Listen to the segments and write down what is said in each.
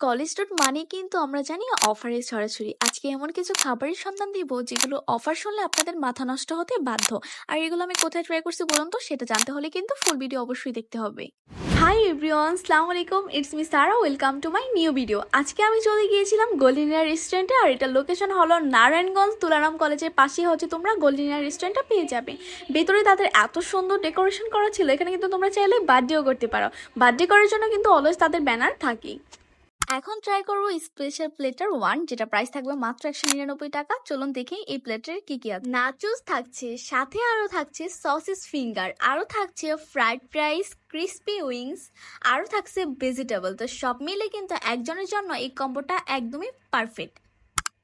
College road মানে কিন্তু আমরা জানি অফারের ছড়াছড়ি। আজকে এমন কিছু খাবারের সন্ধান দিব যেগুলো অফার শুনলে আপনাদের মাথা নষ্ট হতে বাধ্য। আর এগুলো আমি কোথায় ট্রাই করছি বলুন তো, সেটা জানতে হলে কিন্তু ফুল ভিডিও অবশ্যই দেখতে হবে। হাই এভরিওয়ান, আসসালামু আলাইকুম, it's me Sara, welcome to my new video. আজকে আমি চলে গিয়েছিলাম গোল্ডেনিয়া রেস্টুরেন্টে, আর এটার লোকেশন হলো নারায়ণগঞ্জ তুলারাম কলেজের পাশেই হচ্ছে তোমরা গোল্ডেনিয়া রেস্টুরেন্টটা পেয়ে যাবে। ভেতরে তাদের এত সুন্দর ডেকোরেশন করা ছিল, এখানে কিন্তু তোমরা চাইলে বার্থডেও করতে পারো। বার্থডে করার জন্য কিন্তু অলওয়েজ তাদের ব্যানার থাকেই। এখন ট্রাই করবো স্পেশাল প্লেটার 1, যেটা প্রাইস থাকবে মাত্র 199 টাকা। চলুন দেখি এই প্লেটের কি কি আছে। নাচোস থাকছে, সাথে আরো থাকছে সসেস ফিঙ্গার, আরো থাকছে ফ্রাইড রাইস, ক্রিস্পি উইংস, আরো থাকছে ভেজিটেবল। তো সব মিলে কিন্তু একজনের জন্য এই কম্বোটা একদমই পারফেক্ট।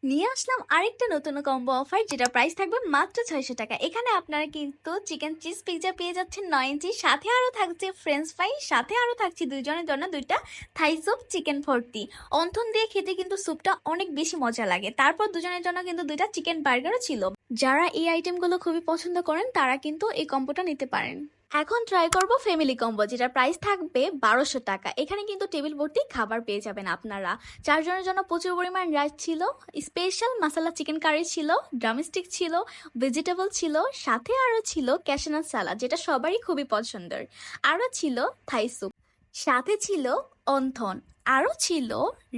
নিয়ে আসলাম আরেকটা নতুন কম্বো অফার, যেটা প্রাইস থাকবে মাত্র 600 টাকা। এখানে আপনারা কিন্তু চিকেন চিজ পিৎজা পেয়ে যাচ্ছেন 9 ইঞ্চি, সাথে আরও থাকছে ফ্রেঞ্চ ফ্রাই, সাথে আরও থাকছে দুইজনের জন্য দুইটা থাই স্যুপ চিকেন ভর্তি। অন্থন দিয়ে খেতে কিন্তু স্যুপটা অনেক বেশি মজা লাগে। তারপর দুজনের জন্য কিন্তু দুইটা চিকেন বার্গারও ছিল। যারা এই আইটেমগুলো খুবই পছন্দ করেন তারা কিন্তু এই কম্বোটা নিতে পারেন। এখন ট্রাই করব ফ্যামিলি কম্বো, যেটা প্রাইস থাকবে 1200 টাকা। এখানে কিন্তু টেবিল ভর্তি খাবার পেয়ে যাবেন আপনারা। 4 জনের জন্য প্রচুর পরিমাণ রাইস ছিল, স্পেশাল মশলা চিকেন কারি ছিল, ড্রামস্টিক ছিল, ভেজিটেবল ছিল, সাথে আরও ছিল ক্যাশনাট সালাদ, যেটা সবারই খুবই পছন্দের। আরও ছিল থাই স্যুপ, সাথে ছিল অন্থন, আরও ছিল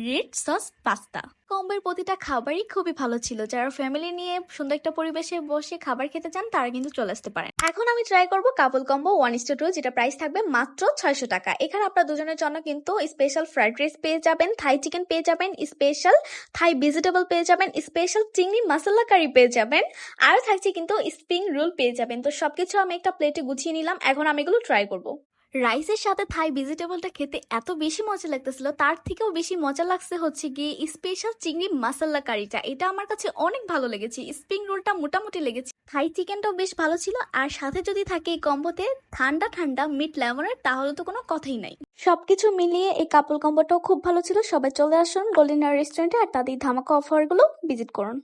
রেড সস পাস্তা। কম্বোর প্রতিটা খাবারই খুবই ভালো ছিল। যারা ফ্যামিলি নিয়ে সুন্দর একটা পরিবেশে বসে খাবার খেতে চান তারা কিন্তু চলে আসতে পারেন। এখন আমি ট্রাই করব কাপল কম্বো 1:2, যেটা প্রাইস থাকবে মাত্র 600 টাকা। এখানে আপনার দুজনের জন্য কিন্তু স্পেশাল ফ্রাইড রাইস পেয়ে যাবেন, থাই চিকেন পেয়ে যাবেন, স্পেশাল থাই ভেজিটেবল পেয়ে যাবেন, স্পেশাল চিংড়ি মশলা কারি পেয়ে যাবেন, আর থাকছে কিন্তু স্প্রিং রোল পেয়ে যাবেন। তো সবকিছু আমি একটা প্লেটে গুছিয়ে নিলাম, এখন আমি এগুলো ট্রাই করব। রাইসের সাথে থাই ভেজিটেবলটা খেতে এত বেশি মজা লাগতেছিল, তার থেকেও বেশি মজা লাগছে হচ্ছে গিয়ে স্পেশাল চিংড়ি মশলা কারিটা। এটা আমার কাছে অনেক ভালো লেগেছে। স্প্রিং রোলটা মোটামুটি লেগেছে, থাই চিকেনটাও বেশ ভালো ছিল, আর সাথে যদি থাকে এই কম্বোতে ঠান্ডা ঠান্ডা মিট লেমনের, তাহলে তো কোনো কথাই নাই। সবকিছু মিলিয়ে এই কাপল কম্বোটাও খুব ভালো ছিল। সবাই চলে আসুন গোল্ডেন রেস্টুরেন্টে, আর তাদের ধামাকা অফারগুলো ভিজিট করুন।